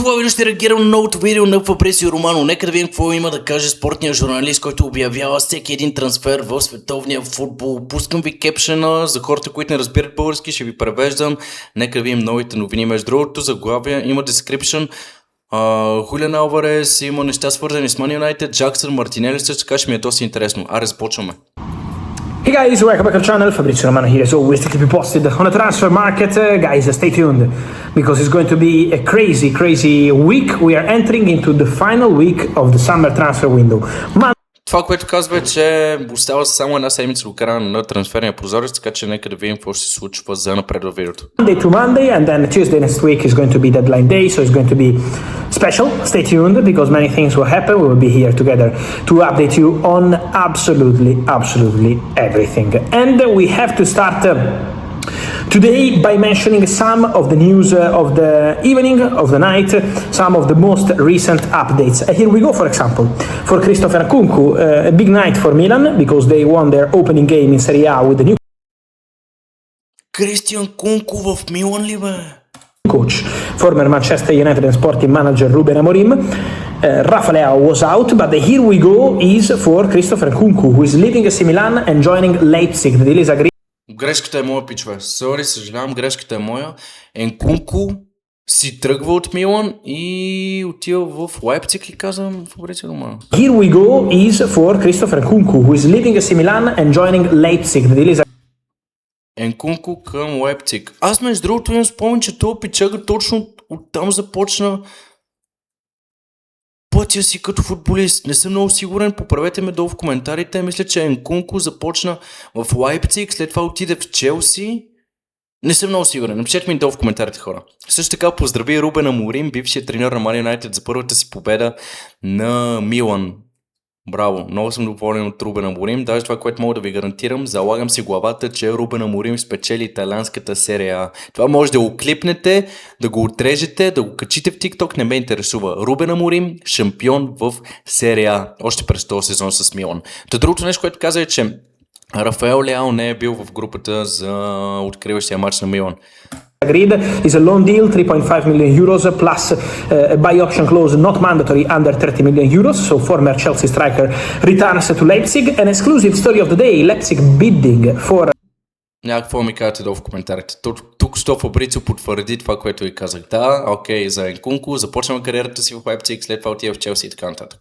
това видео ще реагирам на новото видео на Фабрицио Романо. Нека да видим какво има да каже спортният журналист, който обявява всеки един трансфер в световния футбол. Пускам ви кепшена за хората, които не разбират български, ще ви превеждам. Нека да видим новите новини. Между другото, заглавия има description. Julian Alvarez, има неща свързани с MANUNITED, Jackson, Мартинели, също така ще ми е доста интересно. Аре, започваме. Hey guys, welcome back to the channel. Fabrizio Romano here as always to keep you posted on the transfer market. Guys, stay tuned because it's going to be a crazy week. We are entering into the final week of the summer transfer window. Това, което казва е, че остава само една седмица до края на трансферния прозорец, така че нека да видим какво ще се случва за напред във видеото. Monday to Monday and then Tuesday next week is going to be deadline day, so it's going to be special. Stay tuned because many things will happen. We will be here together to update you on absolutely everything. And we have to start today by mentioning some of the news of the evening, of the night, some of the most recent updates. Here we go, for example, for Christopher Nkunku, a big night for Milan because they won their opening game in Serie A with the new Кристиан Кунку в Милан ли бе? coach, former Manchester United and Sporting manager Ruben Amorim. Rafael was out, but the here we go is for Christopher Nkunku, who is leaving AC Milan and joining Leipzig. The deal is agreed. Грешката е моя, пичове. Сори, съжалявам, грешката е моя. Нкунку си тръгва от Милан и отива в Лайпциг, ли казвам Фабрицио Романо? Here we go is for Christopher Nkunku, who is leaving AC Milan and joining Leipzig. The deal is Нкунку към Лайпциг. Аз между другото имам спомен, че този пичага точно оттам започна пътя си като футболист. Не съм много сигурен, поправете ме долу в коментарите. Мисля, че Нкунку започна в Лайпциг, след това отиде в Челси. Не съм много сигурен. Напишете ми долу в коментарите, хора. Също така поздрави Рубен Аморим, бившия треньор на MANUNITED, за първата си победа на Милан. Браво, много съм доволен от Рубен Аморим. Даже това, което мога да ви гарантирам, залагам си главата, че Рубен Аморим спечели италианската серия А. Това може да го клипнете, да го отрежете, да го качите в TikTok, не ме интересува. Рубен Аморим, шампион в серия А, още през този сезон с Милан. Другото нещо, което каза е, че Рафаел Леао не е бил в групата за откриващия матч на Милан. agreed is a loan deal, 3.5 million euros plus a buy option clause not mandatory under 30 million euros. So former Chelsea striker returns to Leipzig. An exclusive story of the day, Leipzig bidding for... Някакво ми кажете долу в коментарите. Тук що Фабрицио потвърди това, което ви казах. Да, окей, за Нкунку, започваме кариерата си в Лайпциг, след това отива в Челси и така нататък.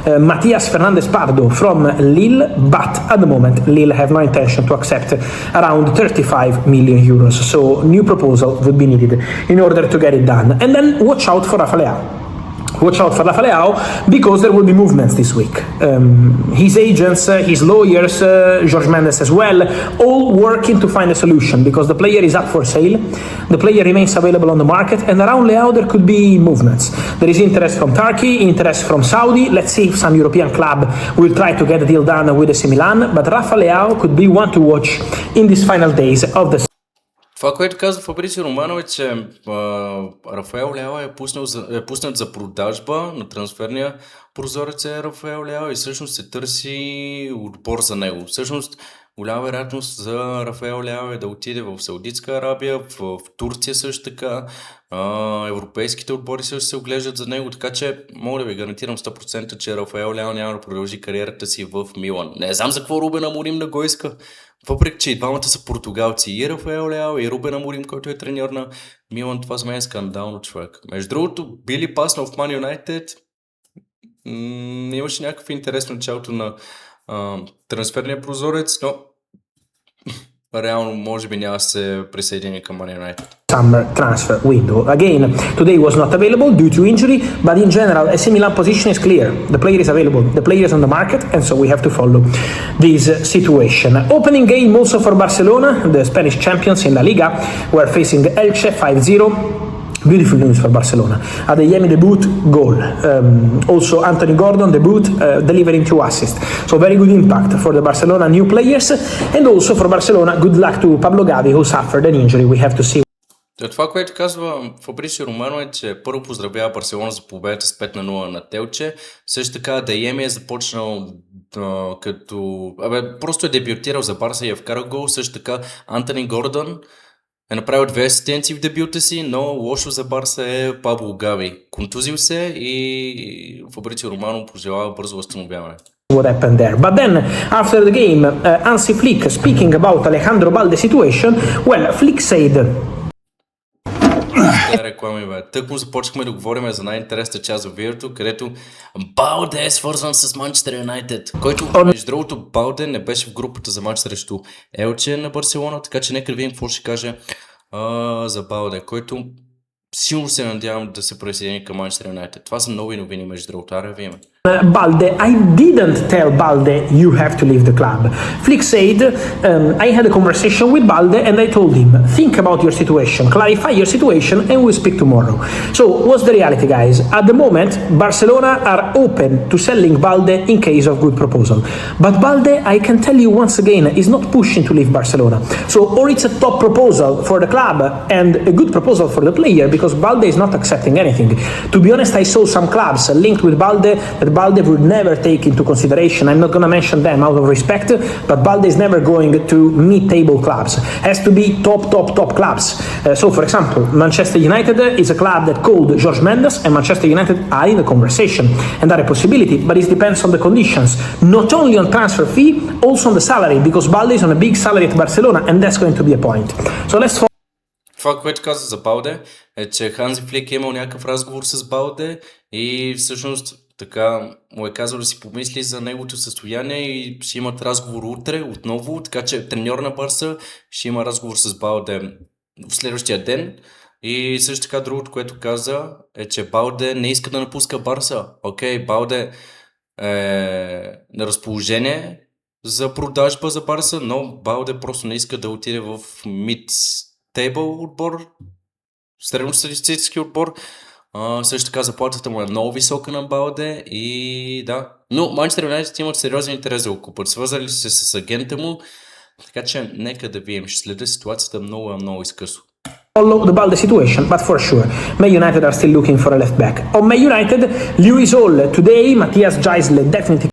Matthias Fernandez Pardo from Lille, but at the moment Lille have no intention to accept around 35 million euros. So new proposal would be needed in order to get it done. And then watch out for Rafael. Watch out for Rafael because there will be movements this week. His agents, his lawyers, Jorge Mendes as well, all working to find a solution because the player is up for sale. The player remains available on the market, and around Leao there could be movements. There is interest from Turkey, interest from Saudi. Let's see if some European club will try to get a deal done with AC Milan. But Rafael could be one to watch in these final days of the. Това, което казва Фабрицио Романо е, че Рафаел Леао е пуснат за продажба на трансферния прозорец е Рафаел Леао и всъщност се търси отбор за него. Всъщност голяма вероятност за Рафаел Леао е да отиде в Саудитска Арабия, в Турция също така. Европейските отбори също се оглеждат за него, така че мога да ви гарантирам 100%, че Рафаел Леао няма да продължи кариерата си в Милан. Не знам за какво Рубен Аморим не го иска. Въпреки, че и двамата са португалци, и Рафаел Леао, и Рубен Аморим, който е треньор на Милан, това за мен е скандално, човек. Между другото, били паснал в MANUNITED, имаше някакъв интерес в началото на трансферния прозорец, но реално може би няма да се присъедини към MANUNITED. Summer transfer window. Again, today was not available due to injury, but in general, AC Milan position is clear. The player is available, the player is on the market, and so we have to follow this situation. Opening game also for Barcelona, the Spanish champions in La Liga, were facing Elche 5-0. Beautiful news for Barcelona. Adeyemi debut, goal. Also Anthony Gordon debut, delivering 2 assists. So very good impact for the Barcelona new players, and also for Barcelona, good luck to Pablo Gavi, who suffered an injury. We have to see. Това, което казва Фабрицио Романо е, че първо поздравява Барселона за победата с 5-0 на Телче. Също така Адейеми е започнал като... просто е дебютирал за Барса и е вкарал гол. Също така Антони Гордън е направил 2 асистенции в дебюта си, но лошо за Барса е Пабло Гави. Контузил се и Фабрицио Романо пожелава бързо възстановяване. What happened there. But then, after the game, Hansi Flick, speaking about Alejandro Balde situation, well, Flick said... Реклами, бе. Тъкмо започнахме да говорим за най-интересната част в видеото, където Балде е свързан с Манчестър Юнайтед, който, между другото, Балде не беше в групата за матч срещу Елче на Барселона, така че нека да видим какво ще каже за Балде, който силно се надявам да се присъедини към Манчестър Юнайтед. Това са нови новини, между другото. Аре, видим. Balde, I didn't tell Balde you have to leave the club. Flick said, I had a conversation with Balde and I told him, think about your situation, clarify your situation and we'll speak tomorrow. So what's the reality, guys? At the moment, Barcelona are open to selling Balde in case of good proposal. But Balde, I can tell you once again, is not pushing to leave Barcelona. So or it's a top proposal for the club and a good proposal for the player because Balde is not accepting anything. To be honest, I saw some clubs linked with Balde that Balde would never take into consideration. I'm not going to mention them out of respect, but Balde is never going to mid-table clubs. Has to be top clubs. So, for example, Manchester United is a club that called Jorge Mendes, and Manchester United are in the conversation and are a possibility, but it depends on the conditions. Not only on transfer fee, also on the salary, because Balde is on a big salary at Barcelona, and that's going to be a point. So let's Това, което каза за Балде, е, че Ханзи Флик е имал някакъв разговор с Балде и всъщност така му е казал да си помисли за неговото състояние и ще имат разговор утре отново, така че треньор на Барса ще има разговор с Балде в следващия ден. И също така другото, което каза е, че Балде не иска да напуска Барса. Окей, Балде е на разположение за продажба за Барса, но Балде просто не иска да отиде в мид-тейбъл отбор, средностатистически отбор. Също така заплатата му е много висока на Балде и да. Но Манчестър Юнайтед имат сериозен интерес да го купат. Свързали се с агента му, така че нека да видим. Ще следа ситуацията много изкъсо. Follow the Balde situation, but for sure, Man United are still looking for a left back. On Man United, Lewis Hall today, Matthias Gisle definitely.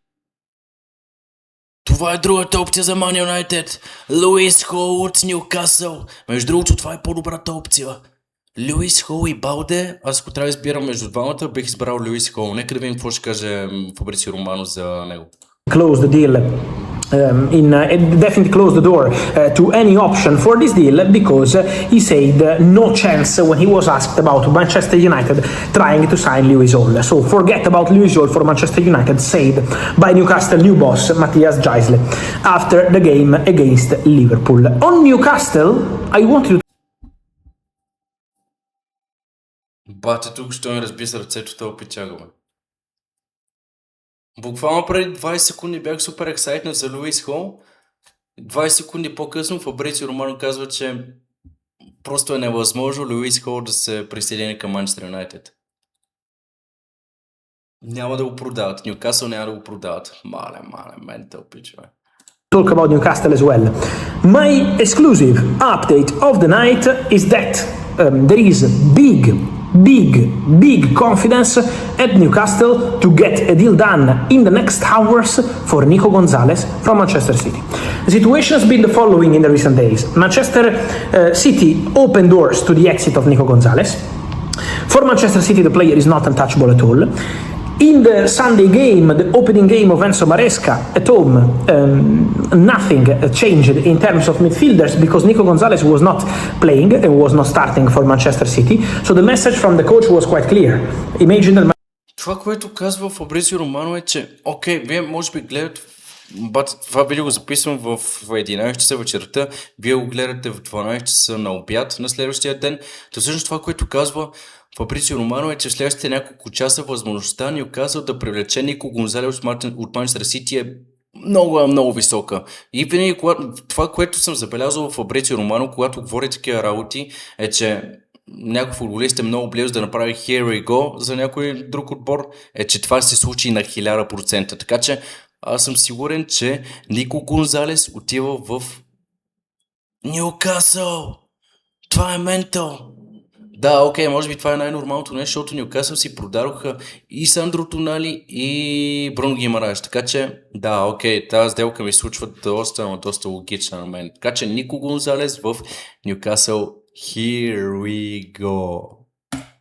Това е другата опция за Man United. Луис Хол от Нюкасъл. Между другото, това е по-добрата опция. Луис Хол и Балде, аз ако трябва да избирам между двамата, бих избрал Луис Хол. Нека да видим какво ще каже Фабрицио Романо за него. Close the deal. Definitely close the door to any option for this deal because he said no chance when he was asked about Manchester United trying to sign Lewis Hall. So forget about Lewis Hall for Manchester United, said by Newcastle new boss Matthias Gisle after the game against Liverpool. On Newcastle, I wanted to... Бате, тук ще ми разби сърцето това печага. Буквално преди 20 секунди бях супер ексайтнат за Луис Хол. 20 секунди по-късно Фабрицио Романо казва, че просто е невъзможно Луис Хол да се присъедини към Манчестър Юнайтед. Няма да го продават. Нюкасъл няма да го продават. Мале, ментал пичове. Talk about Newcastle as well. My exclusive update of the night is that there is big confidence at Newcastle to get a deal done in the next hours for Nico Gonzalez from Manchester City. The situation has been the following in the recent days. Manchester City opened doors to the exit of Nico Gonzalez. For Manchester City, the player is not untouchable at all. In the Sunday game, the opening game of Enzo Maresca at home, nothing changed in terms of midfielders because Nico Gonzalez was not playing and was not starting for Manchester City. So the message from the coach was quite clear. Imagine that... Това, което казва Фабрицио Романо е, че окей, вие може би гледате това видео го записвам в 11 часа вечерта, вие го гледате в 12 часа на обяд на следващия ден. То всъщност това, което казва Фабрицио Романо е, че в следващите няколко часа възможността Нюкасъл да привлече Нико Гонзалес от Манчестър Сити е много висока. И винаги това, което съм забелязал в Фабрицио Романо, когато говори такива работи, е, че някой футболист е много близо да направи here we go за някой друг отбор, е, че това се случи на 1000%. Така че аз съм сигурен, че Нико Гонзалес отива в Нюкасъл. Това е ментал. Да, окей, може би това е най-нормалното нещо, защото Нюкасъл си продадоха и Сандро Тонали и Бруно Гимараеш. Така че, да, окей, тази сделка ми случва доста логична на мен. Така че Нико Гонзалес в Нюкасъл Here we go.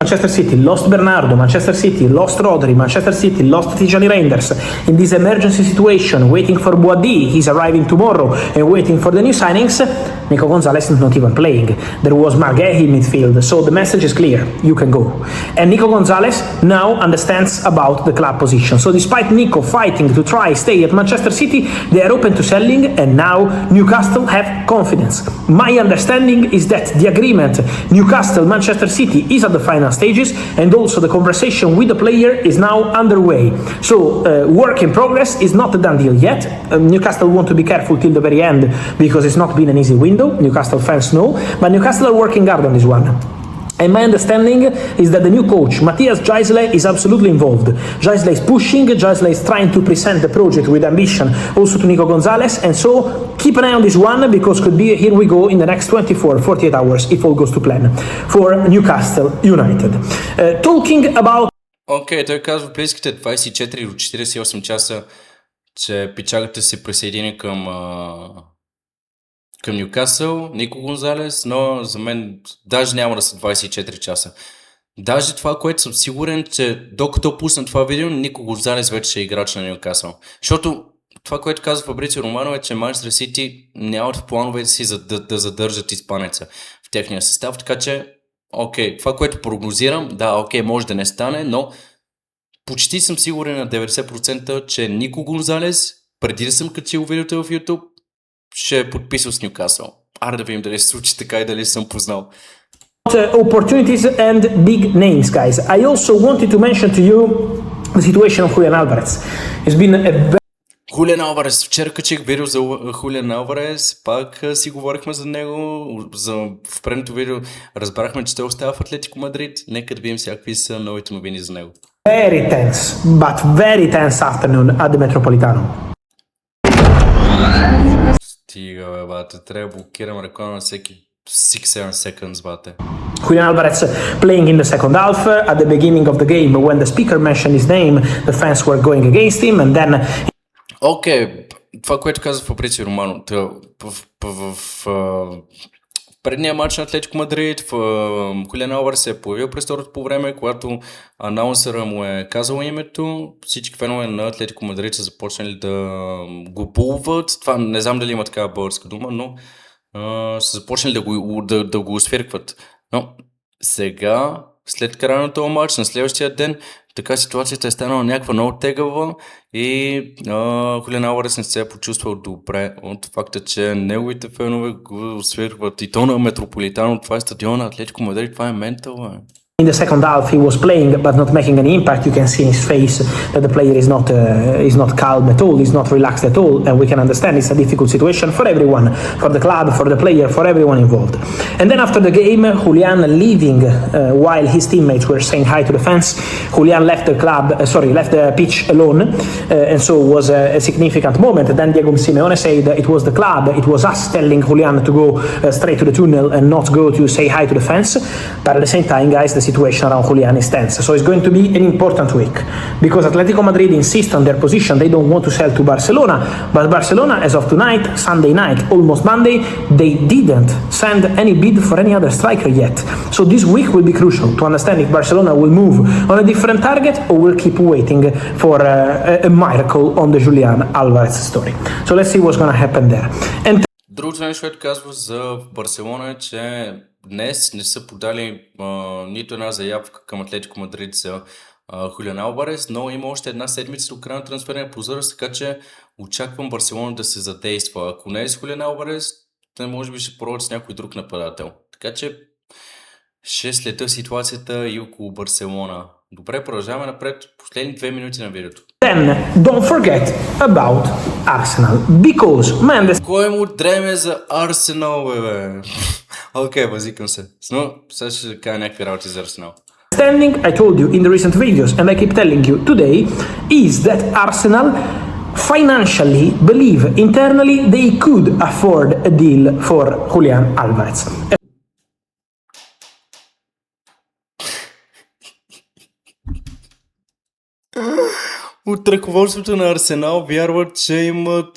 Manchester City lost Bernardo, Manchester City lost Rodri, Manchester City lost Tijani Reinders. In this emergency situation, waiting for Boadi, he's arriving tomorrow, and waiting for the new signings, Nico Gonzalez is not even playing. There was Marguerite in midfield, so the message is clear, you can go. And Nico Gonzalez now understands about the club position. So despite Nico fighting to try stay at Manchester City, they are open to selling, and now Newcastle have confidence. My understanding is that the agreement Newcastle-Manchester City is at the final stages, and also the conversation with the player is now underway. So work in progress is not a done deal yet. Newcastle want to be careful till the very end because it's not been an easy window. Newcastle fans know, but Newcastle are working hard on this one. And my understanding is that the new coach, Matthias Gisele, is absolutely involved. Gisele is pushing, Gisele is trying to present the project with ambition also to Nico Gonzalez, and so keep an eye on this one because could be here we go in the next 24-48 hours if all goes to plan for Newcastle United. Talking about... Окей, той казва в близките 24 до 48 часа, че печалата се присъедини към Нюкасъл, Нико Гонзалес, но за мен даже няма да са 24 часа. Даже това, което съм сигурен, че докато пусна това видео, Нико Гонзалес вече ще е играч на Нюкасъл. Защото това, което казва Фабрицио Романо е, че Манчестър Сити нямат в плановете си да задържат испанеца в техния състав, така че окей, това, което прогнозирам, да, окей, може да не стане, но почти съм сигурен на 90%, че Нико Гонзалес, преди да съм качил видеото в YouTube, ще е подписал с Нюкасъл. Аре да видим дали се случи така и дали съм познал. Opportunities and big names, guys. I also wanted to mention to you the situation of Julian Alvarez. It's been a Хулиан Алварез. Вчера качих видео за Хулиан Алварез, пак си говорихме за него. В предното видео разбрахме, че той остава в Атлетико Мадрид. Нека да видим всякакви са новите новини за него. Very tense, but very tense afternoon at the Metropolitano. Стига, бе, бате. Трябва да блокирам реклама на всеки 6-7 seconds, бате. Julian Alvarez playing in the second half. At the beginning of the game, when the speaker mentioned his name, the fans were going against him, and then... Окей, това, което каза Фабрицио Романо, в предния матч на Атлетико Мадрид, Хулиан Алварез се е появил през второто по време, когато анаунсъра му е казал името, всички фенове на Атлетико Мадрид са започнали да го булват. Това не знам дали има такава българска дума, но са започнали да го освиркват. Но сега, след края на този матч, на следващия ден, така ситуацията е станала някаква много тегава и Хулиан Алварез не се е почувствал добре от факта, че неговите фенове го освиркват. И то на Метрополитано, това е стадион на Атлетико Мадрид, това е ментал, бе. In the second half, he was playing but not making any impact. You can see in his face that the player is not calm at all, is not relaxed at all, and we can understand it's a difficult situation for everyone, for the club, for the player, for everyone involved. And then after the game, Julian leaving while his teammates were saying hi to the fans. Julian left left the pitch alone, and so it was a significant moment. Then Diego Simeone said that it was the club, it was us telling Julian to go straight to the tunnel and not go to say hi to the fans. But at the same time, guys, the situation around Julian is tense. So it's going to be an important week because Atletico Madrid insists on their position. They don't want to sell to Barcelona, but Barcelona, as of tonight, Sunday night, almost Monday, they didn't send any bid for any other striker yet. So this week will be crucial to understand if Barcelona will move on a different target or will keep waiting for a miracle on the Julian Alvarez story. So let's see what's going to happen there. And другото нещо, което казва за Барселона е, че днес не са подали нито една заявка към Атлетико Мадрид за Хулиан Алварез, но има още една седмица до края на трансферния прозорец, така че очаквам Барселона да се задейства. Ако не е с Хулиан Алварез, те може би ще пробват с някой друг нападател. Така че ще следя ситуацията и около Барселона. Добре, продължаваме напред. Последни 2 минути на видеото. Then, don't forget about Arsenal, because, man, Кой му дреме за Арсенал, бе? Окей, възикам се. Но сега ще кажа някакви работи за Арсенал. Standing, I told you in the recent videos, and I keep telling you today, is that Arsenal financially believe internally they could afford a deal for Julian Alvarez. От ръководството на Арсенал вярват, че имат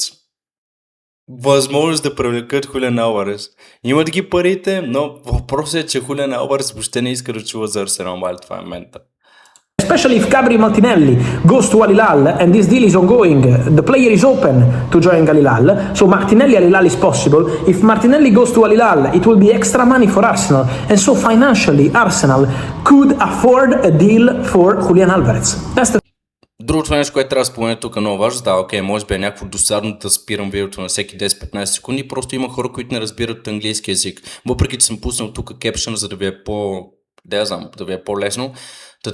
възможност да привлекат Хулиан Алварез. Имат ги парите, но въпросът е, че Хулиан Алварез въобще не иска да чува за Арсенал, това е мента. Especially if Gabri Martinelli goes to Al Hilal and this deal is ongoing, the player is open to join Al Hilal, so Martinelli Al Hilal is possible. If Martinelli goes to Al Hilal, it will be extra money for Arsenal, and so financially Arsenal could afford a deal for Julian Alvarez. That's the Другото нещо, което трябва да спомена тук е много важно, окей, може би е някакво досадно да спирам видеото на всеки 10-15 секунди, просто има хора, които не разбират английски език. Въпреки че съм пуснал тук кепшън, за да ви е да ви е по-лесно.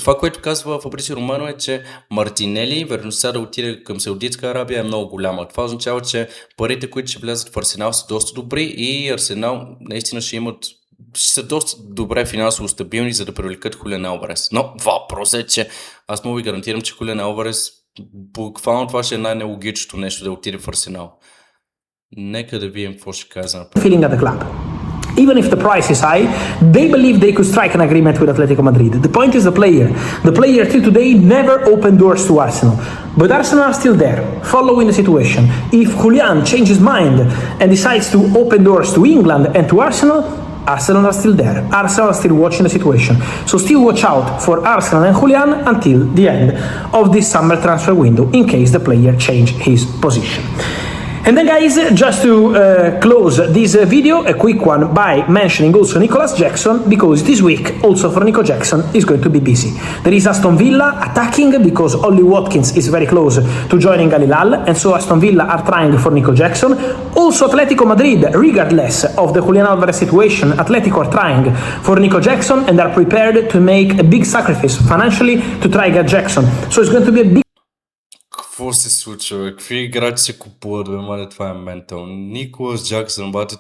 Това, което казва Фабрисио Романо е, че Мартинели, вероятността да отиде към Саудитска Арабия е много голяма. Това означава, че парите, които ще влязат в Арсенал са доста добри и Арсенал наистина ще са доста добре финансово стабилни, за да привлекат Хулиан Алварез. Но въпросът е, че аз мога ви гарантирам, че Хулиан Алварез буквално това ще е най-нелогичното нещо да отиде в Арсенал. Нека да видим какво ще казва напред. feeling at the club. Even if the price is high, they believe they could strike an agreement with Atletico Madrid. The point is the player. The player till today never opened doors to Arsenal. But Arsenal are still there, following the situation. If Julian changes mind and decides to open doors to England and to Arsenal are still there. Arsenal are still watching the situation. So still watch out for Arsenal and Julian until the end of this summer transfer window in case the player change his position. And then guys, just to close this video, a quick one by mentioning also Nicolas Jackson, because this week also for Nico Jackson is going to be busy. There is Aston Villa attacking because Ollie Watkins is very close to joining Al Hilal, and so Aston Villa are trying for Nico Jackson. Also Atletico Madrid, regardless of the Julian Alvarez situation, Atletico are trying for Nico Jackson and are prepared to make a big sacrifice financially to try get Jackson. So it's going to be a big Какво се случва, бе? Какви играчи се купуват, бе, маля, това е ментал. Николас Джаксън, бате,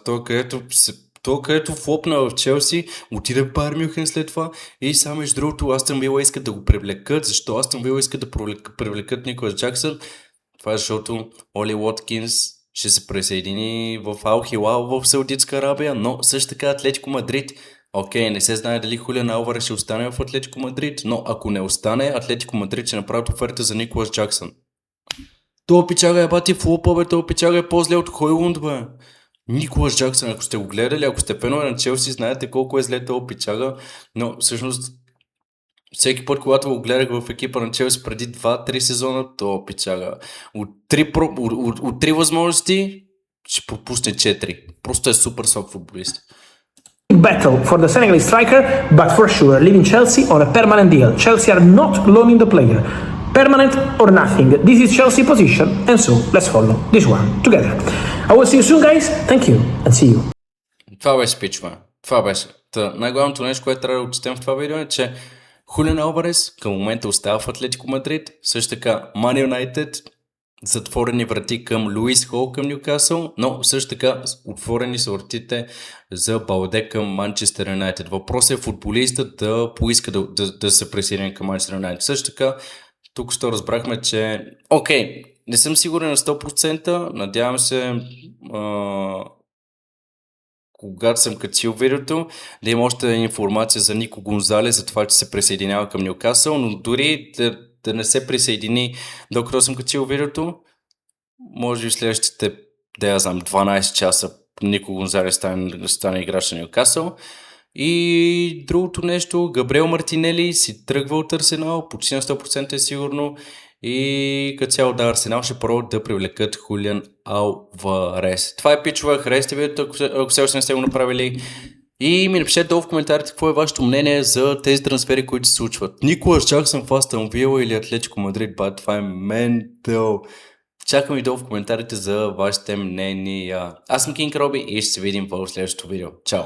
той където флопна в Челси, отиде в Байер Мюнхен след това и само между другото Астън Вила искат да го привлекат. Защо Астън Вила искат да привлекат Николас Джаксън? Това е защото Оли Уоткинс ще се присъедини в Ал Хилал в Саудитска Арабия, но също така Атлетико Мадрид. Окей, не се знае дали Хулиан Алварес ще остане в Атлетико Мадрид, но ако не остане, Атлетико Мадрид ще направят оферта за Николас Джаксън. Това пичага е бати флопа, бе, това пичага е по-зле от Хойлунд, бе. Николас Джаксън, ако сте го гледали, ако сте фенове на Челси, знаете колко е зле това пичага, но всъщност всеки път, когато го гледах в екипа на Челси преди 2-3 сезона, това пичага от 3 възможности ще пропусне 4. Просто е супер слаб футболист. battle for the Senegalese striker, but for sure leaving Chelsea on a permanent deal. Chelsea are not loaning the player. Permanent or nothing. This is Chelsea position, and so let's follow this one together. I will see you soon, guys. Thank you, and see you. Това беше пичва. Това беше. Най-главното нещо, което трябва да отчетем в това видео е, че Хулиан Алварес към момента остава в Атлетико Мадрид. Също така MANUNITED затворени врати към Луис Хол към Нюкасъл, но също така отворени са вратите за Балде към Манчестър Юнайтед. Въпросът е футболистът да поиска да се присъедини към Манчестър Юнайтед. Също така, тук що разбрахме, че не съм сигурен на 100%, надявам се когато съм качил видеото, да има още информация за Нико Гонзалез, за това, че се присъединява към Нюкасъл, но дори да не се присъедини, докато съм качил видеото, може и следващите, 12 часа Нико Гонзалес стане играч на Нюкасъл. И другото нещо, Габриел Мартинели си тръгва от Арсенал, почти на 100% е сигурно. И като цяло Арсенал ще пробват да привлекат Хулиан Алварез. Това е пичова, харесайте видеото, ако все още не сте го направили. И ми напишете долу в коментарите какво е вашето мнение за тези трансфери, които се случват. Николас Джаксън в Астън Вила или Атлетико Мадрид, това е ментал. Чакам и долу в коментарите за вашите мнения. Аз съм KingRobi и ще се видим в следващото видео. Чао!